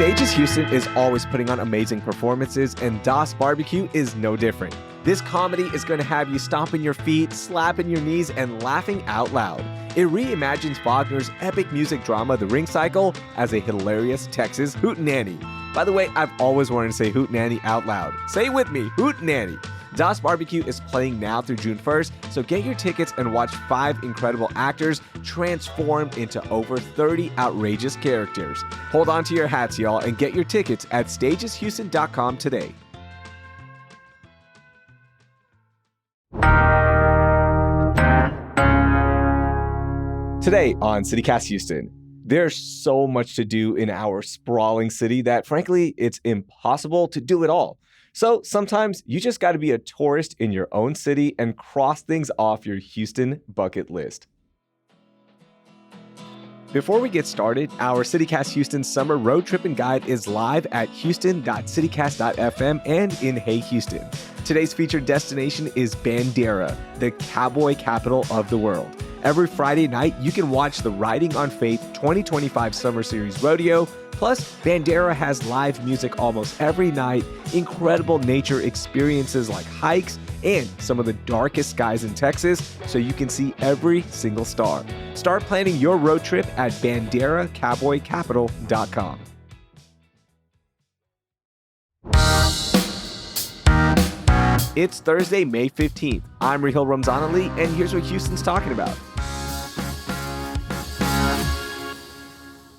Stages Houston is always putting on amazing performances, and Das Barbecue is no different. This comedy is going to have you stomping your feet, slapping your knees, and laughing out loud. It reimagines Wagner's epic music drama, The Ring Cycle, as a hilarious Texas hootenanny. By the way, I've always wanted to say hootenanny out loud. Say it with me, hootenanny. Das Barbecue is playing now through June 1st, so get your tickets and watch 5 incredible actors transformed into over 30 outrageous characters. Hold on to your hats, y'all, and get your tickets at stageshouston.com today. Today on CityCast Houston, there's so much to do in our sprawling city that, frankly, it's impossible to do it all. So sometimes you just got to be a tourist in your own city and cross things off your Houston bucket list. Before we get started, our CityCast Houston Summer Road Tripping Guide is live at houston.citycast.fm and in Hey Houston. Today's featured destination is Bandera, the cowboy capital of the world. Every Friday night, you can watch the Riding on Faith 2025 Summer Series Rodeo. Plus, Bandera has live music almost every night, incredible nature experiences like hikes, and some of the darkest skies in Texas, so you can see every single star. Start planning your road trip at banderacowboycapital.com. It's Thursday, May 15th. I'm Raheel Ramzanali, and here's what Houston's talking about.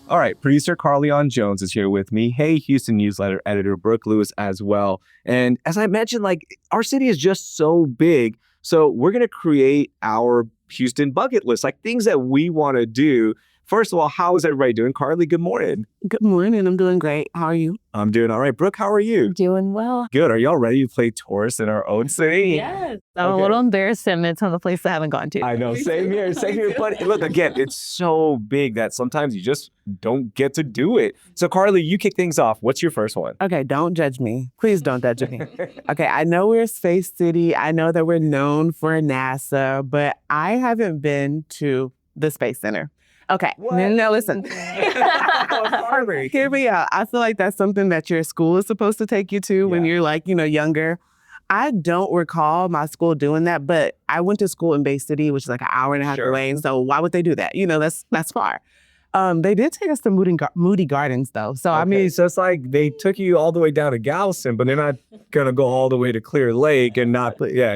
All right, producer Carlignon Jones is here with me. Hey, Houston newsletter editor Brooke Lewis as well. And as I mentioned, our city is just so big. So we're going to create our Houston bucket list, things that we want to do. First of all, how is everybody doing? Carly, good morning. Good morning. I'm doing great. How are you? I'm doing all right. Brooke, how are you? Doing well. Good. Are y'all ready to play tourists in our own city? Yes. I'm a little embarrassed to admit some of the places I haven't gone to. I know. Same here. Same here. But look, again, it's so big that sometimes you just don't get to do it. So Carly, you kick things off. What's your first one? Okay, don't judge me. Please don't judge me. Okay, I know we're a space city. I know that we're known for NASA, but I haven't been to the Space Center. Okay, no, listen. Hear me out. I feel like that's something that your school is supposed to take you to when you're younger. I don't recall my school doing that, but I went to school in Bay City, which is an hour and a half away. So why would they do that? That's far. They did take us to Moody Gardens, though. So, I mean, so it's like they took you all the way down to Galveston, but they're not going to go all the way to Clear Lake and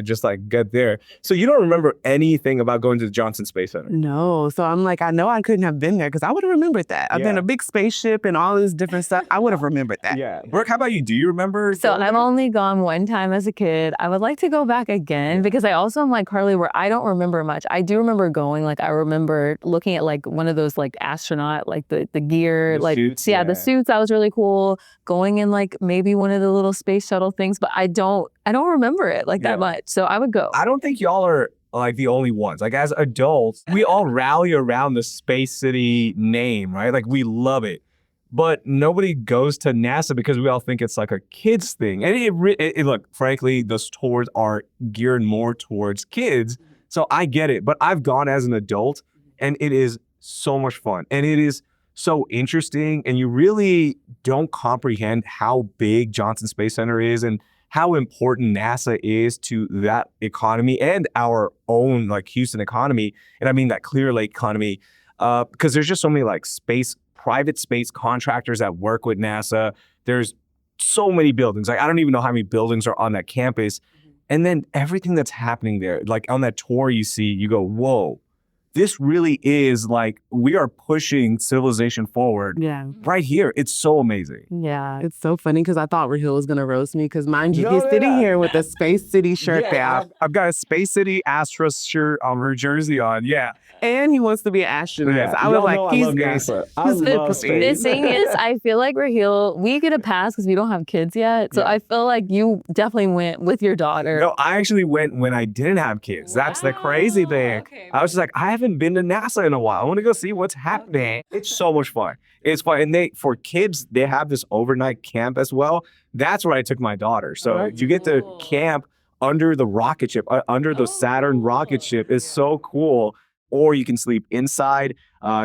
just get there. So you don't remember anything about going to the Johnson Space Center? No. So I'm I know I couldn't have been there because I would have remembered that. I've been a big spaceship and all this different stuff. I would have remembered that. Yeah. Brooke, how about you? Do you remember? So I've only gone one time as a kid. I would like to go back again because I also am like Carly, where I don't remember much. I do remember going, I remember looking at one of those astronaut, the gear, the suits, the suits. That was really cool. Going in maybe one of the little space shuttle things, but I don't remember it that much. So I would go. I don't think y'all are the only ones. As adults, we all rally around the Space City name, right? We love it. But nobody goes to NASA because we all think it's a kids thing. And look, frankly, those tours are geared more towards kids. So I get it. But I've gone as an adult, and it is so much fun. And it is so interesting. And you really don't comprehend how big Johnson Space Center is and how important NASA is to that economy and our own Houston economy. And I mean that Clear Lake economy, because there's just so many private space contractors that work with NASA. There's so many buildings. I don't even know how many buildings are on that campus. And then everything that's happening there, on that tour you see, you go, whoa. This really is we are pushing civilization forward right here. It's so amazing. Yeah, it's so funny because I thought Raheel was going to roast me because mind you, he's sitting here with a Space City shirt down. I've got a Space City Astros shirt on her jersey on. Yeah. And he wants to be an astronaut. Yeah. So I was he's NASA. I love space. The thing is, I feel like Raheel, we get a pass because we don't have kids yet. So I feel like you definitely went with your daughter. No, I actually went when I didn't have kids. Wow. That's the crazy thing. Okay. I was just I haven't been to NASA in a while. I want to go see what's happening. It's so much fun. It's fun. And for kids, they have this overnight camp as well. That's where I took my daughter. So you get to camp under the rocket ship, under the Saturn rocket ship. It's so cool. or you can sleep inside.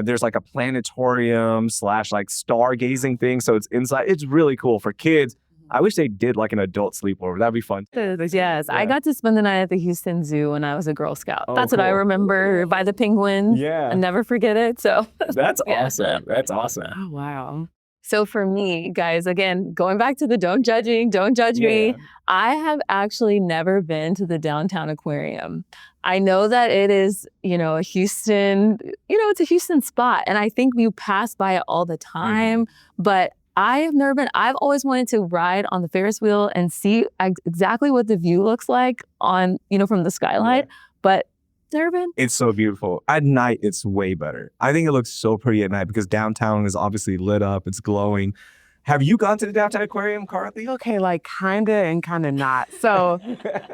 There's like a planetarium / like stargazing thing. So it's inside. It's really cool for kids. I wish they did like an adult sleepover. That'd be fun. Yes, I got to spend the night at the Houston Zoo when I was a Girl Scout. Oh, That's what I cool. remember by the penguins. Yeah. I never forget it. So That's Yeah. awesome. That's awesome. Oh, wow. So for me, guys, again, going back to the don't judge me, I have actually never been to the downtown aquarium. I know that it is, a Houston, it's a Houston spot. And I think we pass by it all the time, but I have never been. I've always wanted to ride on the Ferris wheel and see exactly what the view looks like on, from the skylight, but never been. It's so beautiful. At night, it's way better. I think it looks so pretty at night because downtown is obviously lit up. It's glowing. Have you gone to the downtown aquarium, Carly? Okay, like kinda and kinda not. So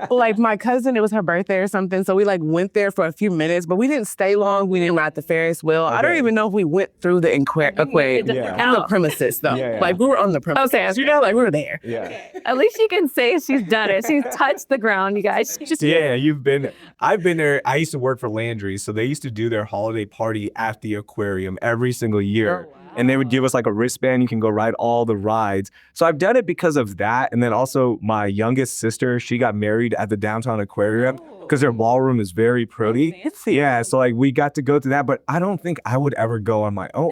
like my cousin, it was her birthday or something. So we like went there for a few minutes, but we didn't stay long. We didn't ride the Ferris wheel. I don't even know if we went through the aquarium on the premises though. Yeah. Like we were on the premises. Okay. Like we were there. Yeah. At least she can say she's done it. She's touched the ground, you guys. Yeah, I've been there. I used to work for Landry, so they used to do their holiday party at the aquarium every single year. Oh, wow. And they would give us like a wristband. You can go ride all the rides. So I've done it because of that. And then also my youngest sister, she got married at the downtown aquarium because their ballroom is very pretty. Fancy. Yeah, so like we got to go to that, but I don't think I would ever go on my own.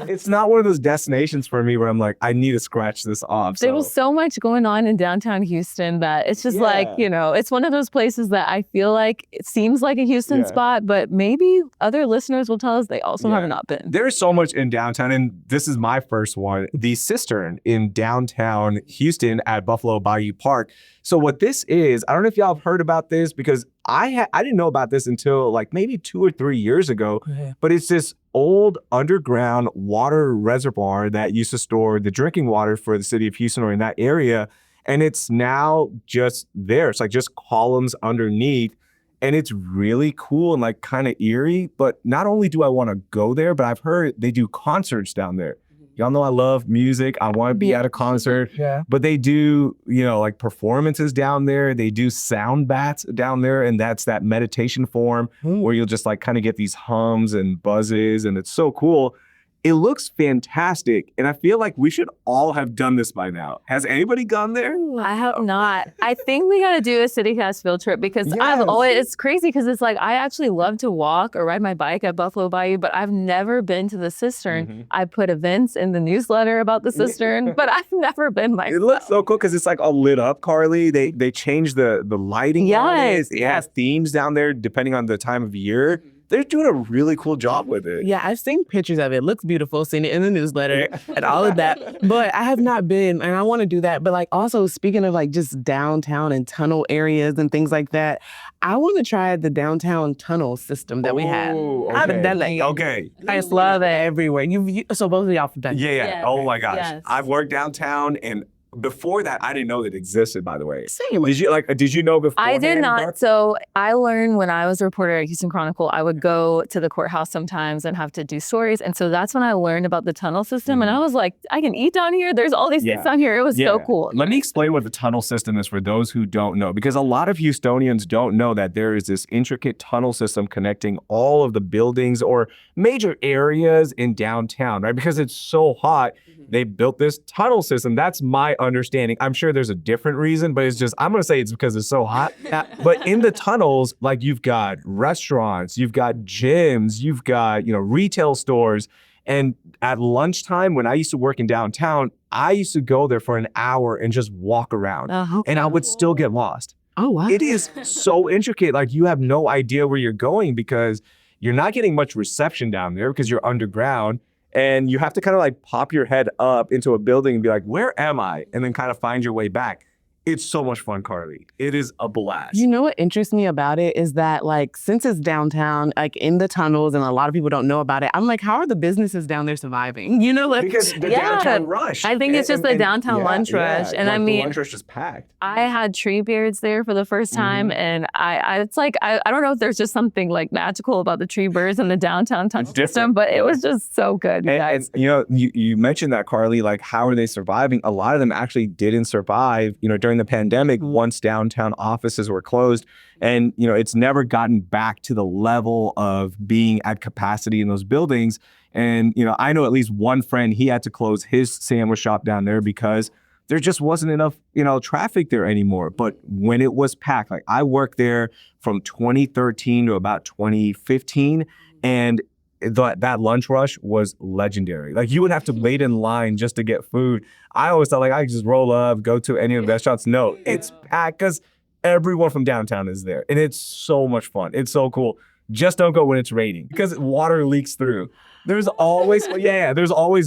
It's not one of those destinations for me where I'm like, I need to scratch this off. There was so much going on in downtown Houston that it's just like, it's one of those places that I feel like it seems like a Houston spot, but maybe other listeners will tell us they also have not been. There's so much in downtown, and this is my first one, the Cistern in downtown Houston at Buffalo Bayou Park. So what this is, I don't know if y'all have heard about this because I didn't know about this until like maybe 2 or 3 years ago, but it's this old underground water reservoir that used to store the drinking water for the city of Houston or in that area. And it's now just there. It's like just columns underneath. And it's really cool and like kind of eerie. But not only do I want to go there, but I've heard they do concerts down there. Y'all know I love music. I want to be at a concert. Yeah. But they do, like performances down there. They do sound baths down there. And that's that meditation form where you'll just like kind of get these hums and buzzes. And it's so cool. It looks fantastic. And I feel like we should all have done this by now. Has anybody gone there? I have not. I think we got to do a CityCast field trip because it's crazy because it's like I actually love to walk or ride my bike at Buffalo Bayou, but I've never been to the Cistern. I put events in the newsletter about the Cistern, but I've never been myself. It looks so cool because it's like all lit up, Carly. They changed the lighting on it. It has themes down there depending on the time of year. They're doing a really cool job with it. Yeah, I've seen pictures of it. It looks beautiful, seen it in the newsletter and all of that. But I have not been, and I want to do that. But like also speaking of like just downtown and tunnel areas and things like that, I want to try the downtown tunnel system that we have. I haven't done that yet. Okay. I just love it everywhere. So both of y'all have done it. Yeah. Yes. Oh my gosh. Yes. I've worked downtown, and before that, I didn't know that existed, by the way. Same. Did you know before? I did not. So I learned when I was a reporter at Houston Chronicle, I would go to the courthouse sometimes and have to do stories. And so that's when I learned about the tunnel system. And I was like, I can eat down here. There's all these things down here. It was so cool. Let me explain what the tunnel system is for those who don't know, because a lot of Houstonians don't know that there is this intricate tunnel system connecting all of the buildings or major areas in downtown, right? Because it's so hot, they built this tunnel system. That's my understanding. I'm sure there's a different reason, but it's just, I'm going to say it's because it's so hot. But in the tunnels, like you've got restaurants, you've got gyms, you've got, retail stores. And at lunchtime, when I used to work in downtown, I used to go there for an hour and just walk around. And I would still get lost. Oh, wow. It is so intricate. Like you have no idea where you're going because you're not getting much reception down there because you're underground. And you have to kind of like pop your head up into a building and be like, where am I? And then kind of find your way back. It's so much fun, Carly. It is a blast. You know what interests me about it is that, like, since it's downtown, like in the tunnels, and a lot of people don't know about it, I'm like, how are the businesses down there surviving? Because the downtown rush. I think it's just the downtown lunch rush. And I mean, the lunch rush is packed. I had tree beards there for the first time. And it's like, I don't know if there's just something like magical about the tree birds and the downtown tunnel system, but it was just so good, you guys. And, you mentioned that, Carly, like, how are they surviving? A lot of them actually didn't survive, during during the pandemic, once downtown offices were closed, and it's never gotten back to the level of being at capacity in those buildings. And I know at least one friend, he had to close his sandwich shop down there because there just wasn't enough traffic there anymore. But when it was packed, like I worked there from 2013 to about 2015, and that lunch rush was legendary. Like you would have to wait in line just to get food. I always thought like I could just roll up, go to any of the restaurants. No, it's packed because everyone from downtown is there. And it's so much fun. It's so cool. Just don't go when it's raining because water leaks through. There's always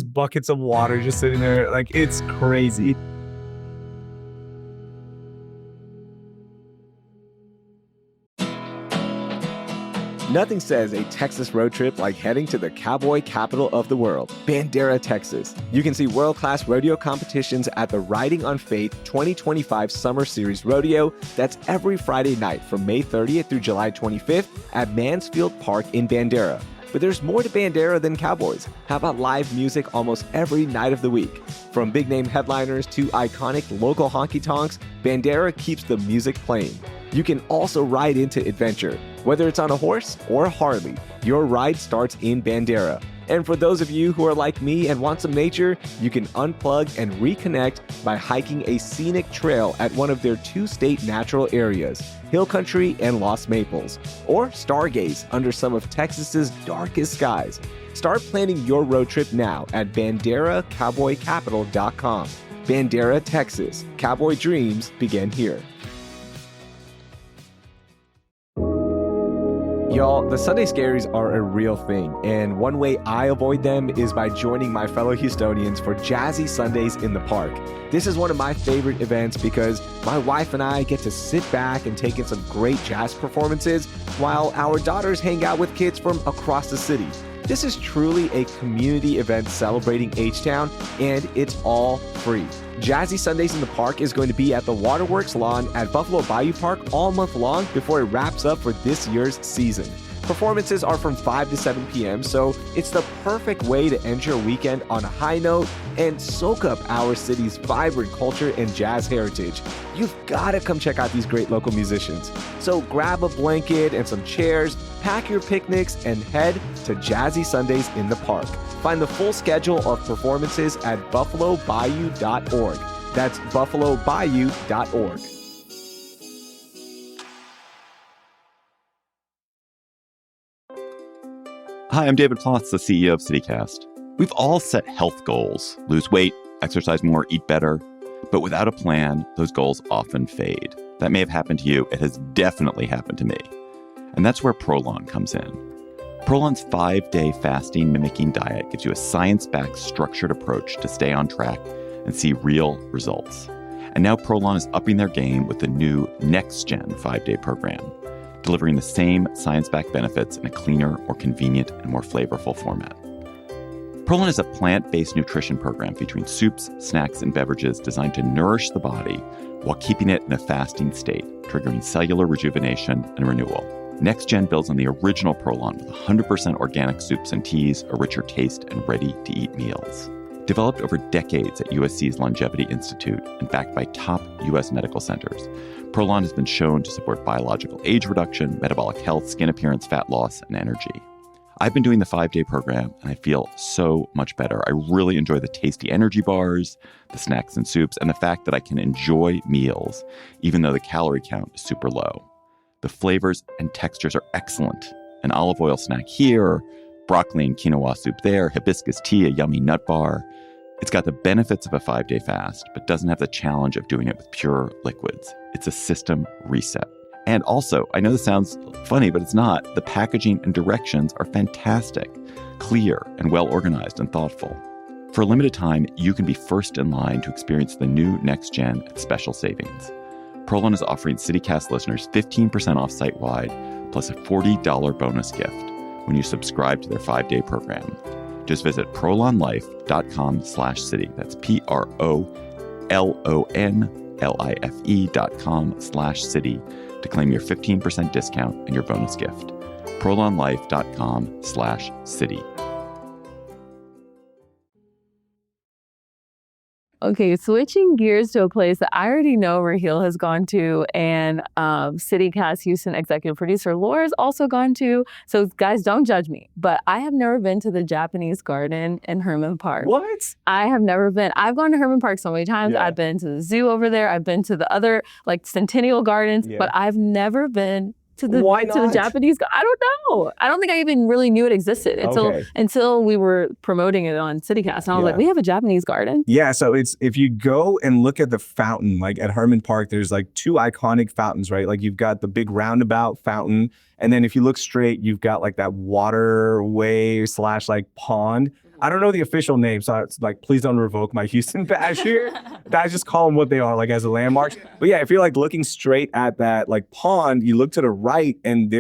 buckets of water just sitting there. Like it's crazy. Nothing says a Texas road trip like heading to the cowboy capital of the world, Bandera, Texas. You can see world-class rodeo competitions at the Riding on Faith 2025 Summer Series Rodeo. That's every Friday night from May 30th through July 25th at Mansfield Park in Bandera. But there's more to Bandera than cowboys. How about live music almost every night of the week? From big-name headliners to iconic local honky-tonks, Bandera keeps the music playing. You can also ride into adventure. Whether it's on a horse or a Harley, your ride starts in Bandera. And for those of you who are like me and want some nature, you can unplug and reconnect by hiking a scenic trail at one of their 2 state natural areas, Hill Country and Lost Maples, or stargaze under some of Texas's darkest skies. Start planning your road trip now at BanderaCowboyCapital.com. Bandera, Texas. Cowboy dreams begin here. Y'all, the Sunday Scaries are a real thing, and one way I avoid them is by joining my fellow Houstonians for Jazzy Sundays in the Park. This is one of my favorite events because my wife and I get to sit back and take in some great jazz performances while our daughters hang out with kids from across the city. This is truly a community event celebrating H-Town, and it's all free. Jazzy Sundays in the Park is going to be at the Waterworks Lawn at Buffalo Bayou Park all month long before it wraps up for this year's season. Performances are from 5 to 7 p.m., so it's the perfect way to end your weekend on a high note and soak up our city's vibrant culture and jazz heritage. You've got to come check out these great local musicians. So grab a blanket and some chairs, pack your picnics, and head to Jazzy Sundays in the Park. Find the full schedule of performances at buffalobayou.org. That's buffalobayou.org. Hi, I'm David Plotz, the CEO of CityCast. We've all set health goals: lose weight, exercise more, eat better. But without a plan, those goals often fade. That may have happened to you. It has definitely happened to me. And that's where Prolon comes in. Prolon's 5-day fasting mimicking diet gives you a science-backed, structured approach to stay on track and see real results. And now Prolon is upping their game with the new Next-Gen 5-day program, delivering the same science-backed benefits in a cleaner, more convenient, and more flavorful format. Prolon is a plant-based nutrition program featuring soups, snacks, and beverages designed to nourish the body while keeping it in a fasting state, triggering cellular rejuvenation and renewal. Next-Gen builds on the original Prolon with 100% organic soups and teas, a richer taste, and ready-to-eat meals. Developed over decades at USC's Longevity Institute and backed by top U.S. medical centers, Prolon has been shown to support biological age reduction, metabolic health, skin appearance, fat loss, and energy. I've been doing the 5-day program, and I feel so much better. I really enjoy the tasty energy bars, the snacks and soups, and the fact that I can enjoy meals, even though the calorie count is super low. The flavors and textures are excellent. An olive oil snack here, broccoli and quinoa soup there, hibiscus tea, a yummy nut bar. It's got the benefits of a 5-day fast, but doesn't have the challenge of doing it with pure liquids. It's a system reset. And also, I know this sounds funny, but it's not. The packaging and directions are fantastic, clear, and well organized and thoughtful. For a limited time, you can be first in line to experience the new Next Gen at special savings. Prolon is offering CityCast listeners 15% off site-wide, plus a $40 bonus gift when you subscribe to their 5-day program. Just visit prolonlife.com/city. That's PROLONLIFE.com/city to claim your 15% discount and your bonus gift. prolonlife.com/city. Okay, switching gears to a place that I already know Raheel has gone to, and CityCast Houston executive producer Laura's also gone to. So guys, don't judge me, but I have never been to the Japanese Garden in Herman Park. What? I have never been. I've gone to Herman Park so many times. Yeah. I've been to the zoo over there. I've been to the other like Centennial Gardens, Yeah. but I've never been to the Why to the not? Japanese. I don't know. I don't think I even really knew it existed until we were promoting it on CityCast. And I was like, we have a Japanese garden. Yeah, so it's if you go and look at the fountain, like at Herman Park, there's like two iconic fountains, right? Like you've got the big roundabout fountain, and then if you look straight, you've got like that waterway / like pond. I don't know the official name, so it's like, please don't revoke my Houston badge here. I just call them what they are, like as a landmark. But yeah, if you're like looking straight at that like pond, you look to the right and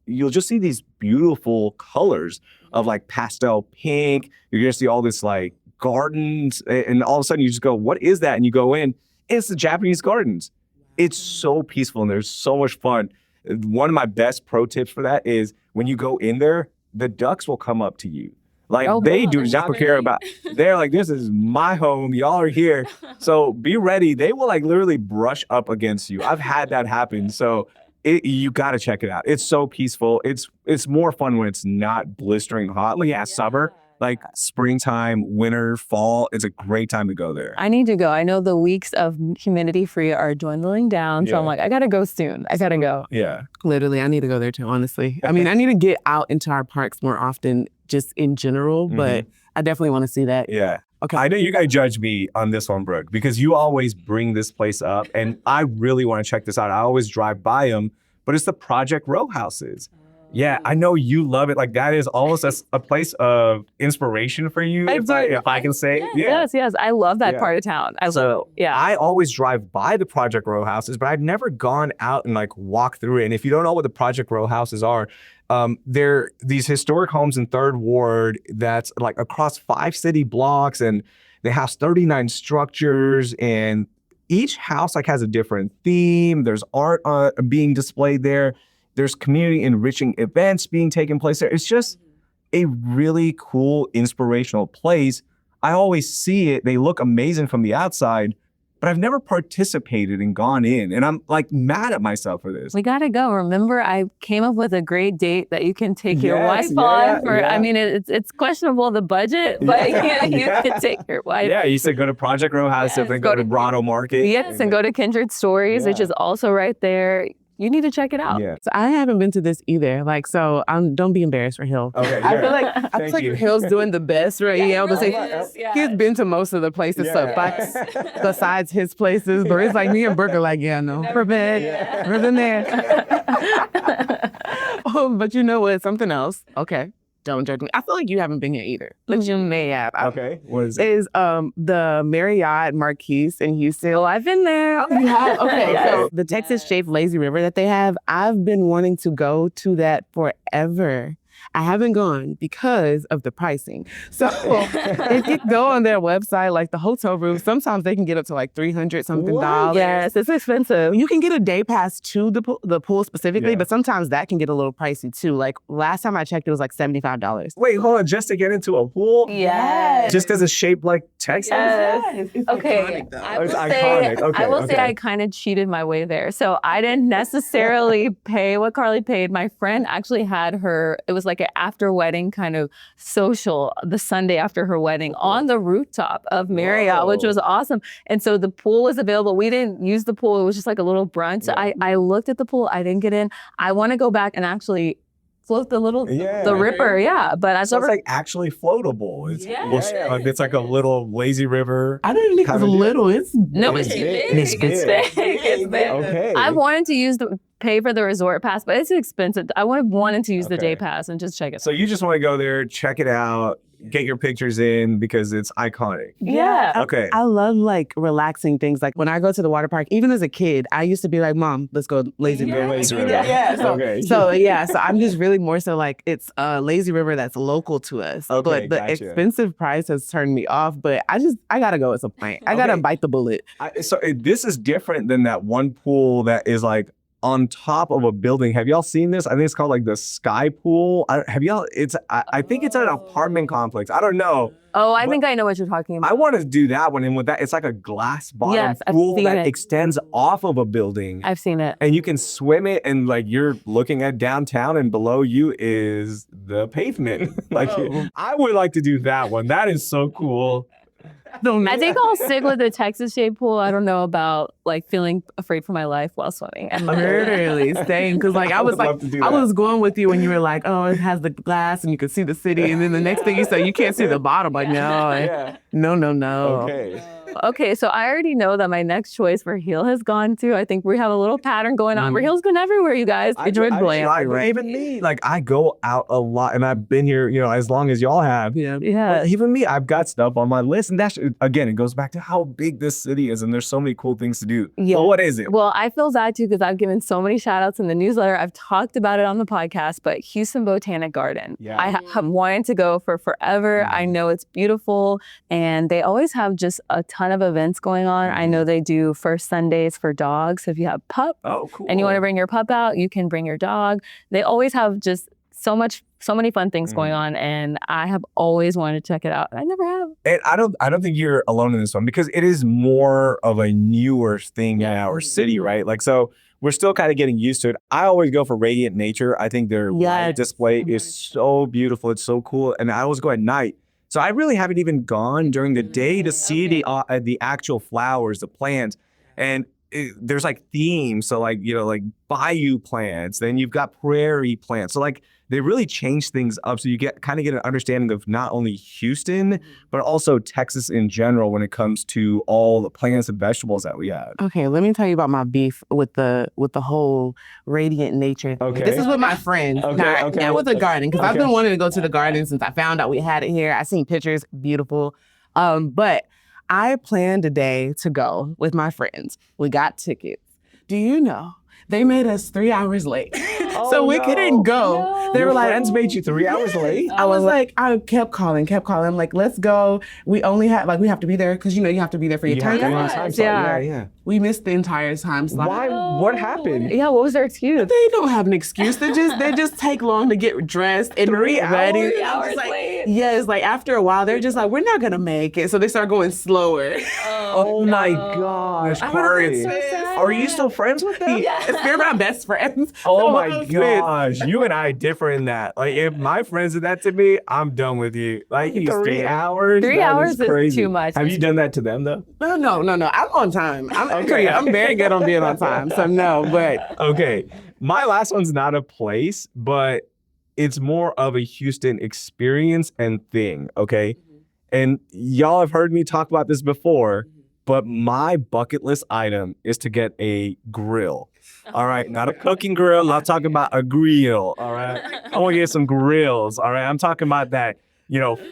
you'll just see these beautiful colors of like pastel pink. You're gonna see all this like gardens, and all of a sudden you just go, what is that? And you go in, it's the Japanese gardens. It's so peaceful and there's so much fun. One of my best pro tips for that is when you go in there, the ducks will come up to you. Like they do not care about, they're like, this is my home. Y'all are here. So be ready. They will like literally brush up against you. I've had that happen. So you got to check it out. It's so peaceful. It's more fun when it's not blistering hot. Like summer, like springtime, winter, fall. It's a great time to go there. I need to go. I know the weeks of humidity free are dwindling down. So I'm like, I got to go soon. I got to go. Yeah. Literally, I need to go there too, honestly. I mean, I need to get out into our parks more often just in general, but I definitely want to see that. Yeah. Okay. I know you're going to judge me on this one, Brooke, because you always bring this place up, and I really want to check this out. I always drive by them, but it's the Project Row houses. Yeah, I know you love it. Like that is almost a place of inspiration for you, if I can say. Yes. I love that part of town. I always drive by the Project Row houses, but I've never gone out and like walk through it. And if you don't know what the Project Row houses are, they're these historic homes in 3rd Ward that's like across 5 city blocks, and they house 39 structures, and each house like has a different theme. There's art being displayed there. There's community enriching events being taken place there. It's just a really cool, inspirational place. I always see it. They look amazing from the outside, but I've never participated and gone in. And I'm like mad at myself for this. We got to go. Remember, I came up with a great date that you can take your wife on. I mean, it's questionable, the budget, but you can take your wife. Yeah, you said go to Project Row House, and then go to Brado Market. Yes, and go to Kindred Stories, which is also right there. You need to check it out. Yeah. So I haven't been to this either. Like, so don't be embarrassed, Raheel. Okay. I feel like Raheel's doing the best, right? He's been to most of the places besides his places, but it's like me and Brooke are like, we're bad. We're in there. But you know what? Something else. Okay. Don't judge me. I feel like you haven't been here either. But you may have. Okay. What is it? Is the Marriott Marquise in Houston. Oh, I've been there. Oh, you have? Okay. So the Texas-shaped lazy river that they have, I've been wanting to go to that forever. I haven't gone because of the pricing. So if you go on their website, like the hotel rooms, sometimes they can get up to like $300-something. Yes, it's expensive. You can get a day pass to the pool specifically, but sometimes that can get a little pricey too. Like last time I checked, it was like $75. Wait, hold on. Just to get into a pool? Yes. Just because it's shaped like Texas? Yes. It's okay. iconic, though. I will say I kind of cheated my way there. So I didn't necessarily pay what Carly paid. My friend actually had it was like an after wedding kind of social the Sunday after her wedding on the rooftop of Marriott, which was awesome. And so the pool was available. We didn't use the pool. It was just like a little brunch. So I looked at the pool. I didn't get in. I want to go back and actually float the ripper. Yeah. But it's like actually floatable. It's like a little lazy river. I didn't think it was little. It's big. It's big. Okay. I wanted to pay for the resort pass, but it's expensive. I wanted to use the day pass and just check it out. So you just want to go there, check it out, get your pictures in because it's iconic. Yeah. Okay. I love like relaxing things. Like when I go to the water park, even as a kid, I used to be like, Mom, let's go lazy river. Yeah. So I'm just really more so like it's a lazy river that's local to us. Okay, but the expensive price has turned me off. But I gotta go at some point. I gotta bite the bullet. So this is different than that one pool that is like on top of a building. Have y'all seen this? I think it's called like the Sky Pool. I think it's an apartment complex. I don't know. Oh, I think I know what you're talking about. I want to do that one. And with that, it's like a glass bottom pool that extends off of a building. I've seen it. And you can swim it, and like you're looking at downtown, and below you is the pavement. I would like to do that one. That is so cool. I think I'll stick with the Texas shaped pool. I don't know about like feeling afraid for my life while swimming. Literally same, because like I was going with you when you were like, oh, it has the glass and you can see the city, and then the next thing you say you can't see the bottom. Like no. Okay, so I already know that my next choice for Raheel has gone to. I think we have a little pattern going on. Raheel's been everywhere, you guys. Enjoyed Bland. Even me, like I go out a lot, and I've been here, as long as y'all have. Yeah. But even me, I've got stuff on my list, and that's again, it goes back to how big this city is, and there's so many cool things to do. Yeah. Well, what is it? Well, I feel that too because I've given so many shout outs in the newsletter. I've talked about it on the podcast, but Houston Botanic Garden. Yeah. I have wanted to go for forever. I know it's beautiful, and they always have just a ton of events going on. I know they do first Sundays for dogs. So if you have pup and you want to bring your pup out, you can bring your dog. They always have just so many fun things going on, and I have always wanted to check it out. I never have. And I don't think you're alone in this one because it is more of a newer thing in our city, right? Like, so we're still kind of getting used to it. I always go for Radiant Nature. I think their light display is so beautiful. It's so cool. And I always go at night. So I really haven't even gone during the day to see the actual flowers, the plants. And there's like themes. So like, like bayou plants, then you've got prairie plants. So like they really change things up. So you get an understanding of not only Houston, but also Texas in general when it comes to all the plants and vegetables that we have. Okay, let me tell you about my beef with the whole Radiant Nature thing. Okay. This is with my friends, not with the garden, because I've been wanting to go to the garden since I found out we had it here. I seen pictures, beautiful. But I planned a day to go with my friends. We got tickets. Do you know? They made us 3 hours late. So we couldn't go. No. They were like, friends made you 3 hours late? I was like, I kept calling. I'm like, let's go. We only have, we have to be there because, you have to be there for your time. Yeah. We missed the entire time slot. Why? What happened? Yeah, what was their excuse? They don't have an excuse. They just take long to get dressed and 3 ready. hours? 3 hours late. Yeah, it's like after a while, they're just like, we're not going to make it. So they start going slower. Oh my gosh, Corey. Are you still friends with them? Yes, they're my best friends. Oh my gosh, you and I differ in that. Like, if my friends did that to me, I'm done with you. Like, 3 hours? 3 hours is too much. Have you done that to them, though? No. I'm on time. I'm very good on being on time. So no, but. Okay, my last one's not a place, but it's more of a Houston experience and thing, okay? And y'all have heard me talk about this before, but my bucket list item is to get a grill. All right, not a cooking grill. I'm talking about a grill. All right, I want to get some grills. All right, I'm talking about that,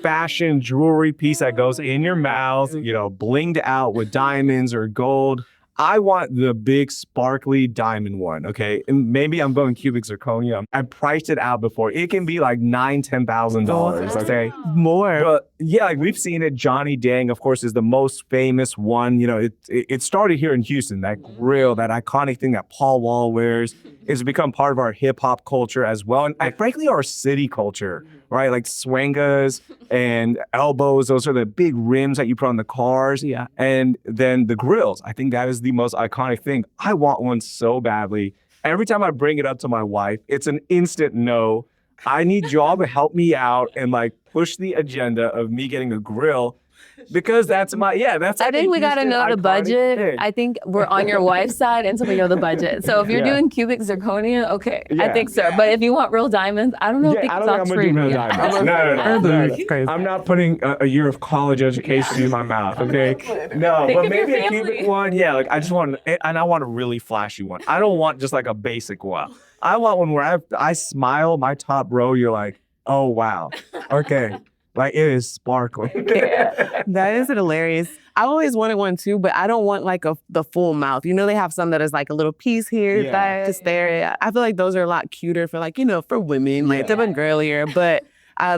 fashion jewelry piece that goes in your mouth, blinged out with diamonds or gold. I want the big sparkly diamond one, okay? And maybe I'm going cubic zirconia. I priced it out before. It can be like $9,000-$10,000, okay? More. But yeah, like we've seen it. Johnny Dang, of course, is the most famous one. It started here in Houston. That grill, that iconic thing that Paul Wall wears, it's become part of our hip hop culture as well. And frankly, our city culture, right? Like swangas and elbows. Those are the big rims that you put on the cars. Yeah. And then the grills. I think that is the most iconic thing. I want one so badly. Every time I bring it up to my wife, it's an instant no. I need y'all to help me out and like push the agenda of me getting a grill because that's that's. I think we got to know the budget. Thing. I think we're on your wife's side until we know the budget. So if you're doing cubic zirconia, okay, I think so. But if you want real diamonds, I don't know if I don't think I'm going to do real diamonds. No. I'm not putting a year of college education in my mouth, okay? No, but maybe a cubic one. Yeah, like I just want, and I want a really flashy one. I don't want just like a basic one. I want one where I smile, my top row, you're like, oh, wow. Okay. Like it is sparkling. That is hilarious. I always wanted one too, but I don't want like the full mouth. They have some that is like a little piece here to stare at. I feel like those are a lot cuter for like, for women, like they've been girlier. But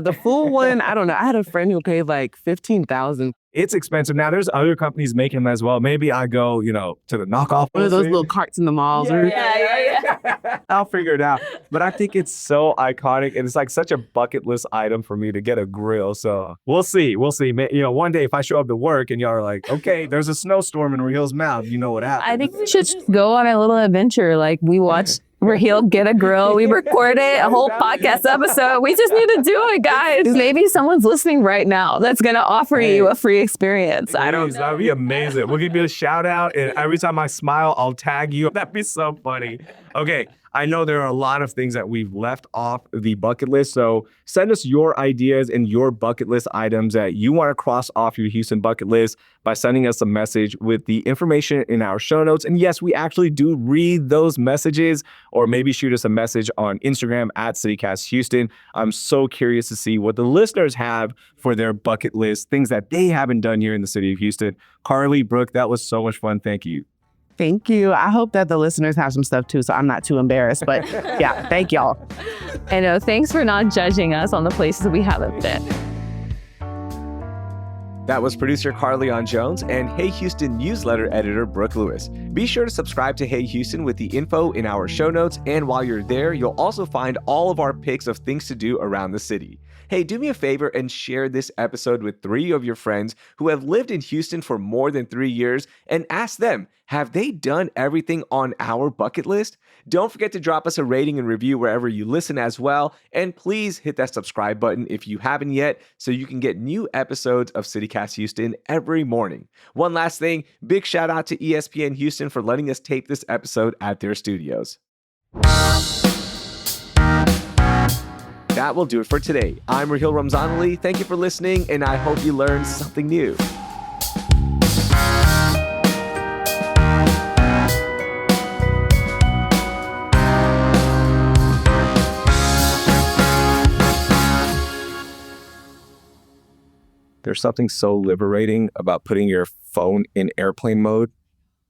The full one, I don't know. I had a friend who paid like $15,000. It's expensive. Now, there's other companies making them as well. Maybe I go, to the knockoff. One of those little carts in the malls. Yeah. I'll figure it out. But I think it's so iconic, and it's like such a bucket list item for me to get a grill. So we'll see. One day if I show up to work and y'all are like, okay, there's a snowstorm in Raheel's mouth, you know what happened. I think we should just go on a little adventure. Like we watch Raheel get a grill. We record it, a whole podcast episode. We just need to do it, guys. Maybe someone's listening right now that's going to offer you a free experience. I don't know. That'd be amazing. We'll give you a shout out, and every time I smile, I'll tag you. That'd be so funny. Okay. I know there are a lot of things that we've left off the bucket list. So send us your ideas and your bucket list items that you want to cross off your Houston bucket list by sending us a message with the information in our show notes. And yes, we actually do read those messages, or maybe shoot us a message on Instagram at CityCast Houston. I'm so curious to see what the listeners have for their bucket list, things that they haven't done here in the city of Houston. Carly, Brooke, that was so much fun. Thank you. Thank you. I hope that the listeners have some stuff too, so I'm not too embarrassed. But yeah, thank y'all. I know. Thanks for not judging us on the places we haven't been. That was producer Carlignon Jones and Hey Houston newsletter editor Brooke Lewis. Be sure to subscribe to Hey Houston with the info in our show notes, and while you're there, you'll also find all of our picks of things to do around the city. Hey, do me a favor and share this episode with 3 of your friends who have lived in Houston for more than 3 years, and ask them, have they done everything on our bucket list? Don't forget to drop us a rating and review wherever you listen as well, and please hit that subscribe button if you haven't yet so you can get new episodes of CityCast Houston every morning. One last thing, big shout out to ESPN Houston for letting us tape this episode at their studios. That will do it for today. I'm Raheel Ramzanali. Thank you for listening, and I hope you learned something new. There's something so liberating about putting your phone in airplane mode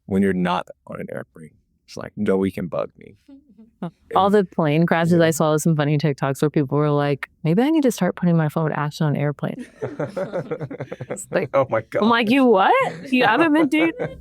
when you're not on an airplane. It's like, nobody can bug me. All the plane crashes, I saw some funny TikToks where people were like, maybe I need to start putting my phone actually on airplane. It's like, oh my God. I'm like, you what? You haven't been doing it?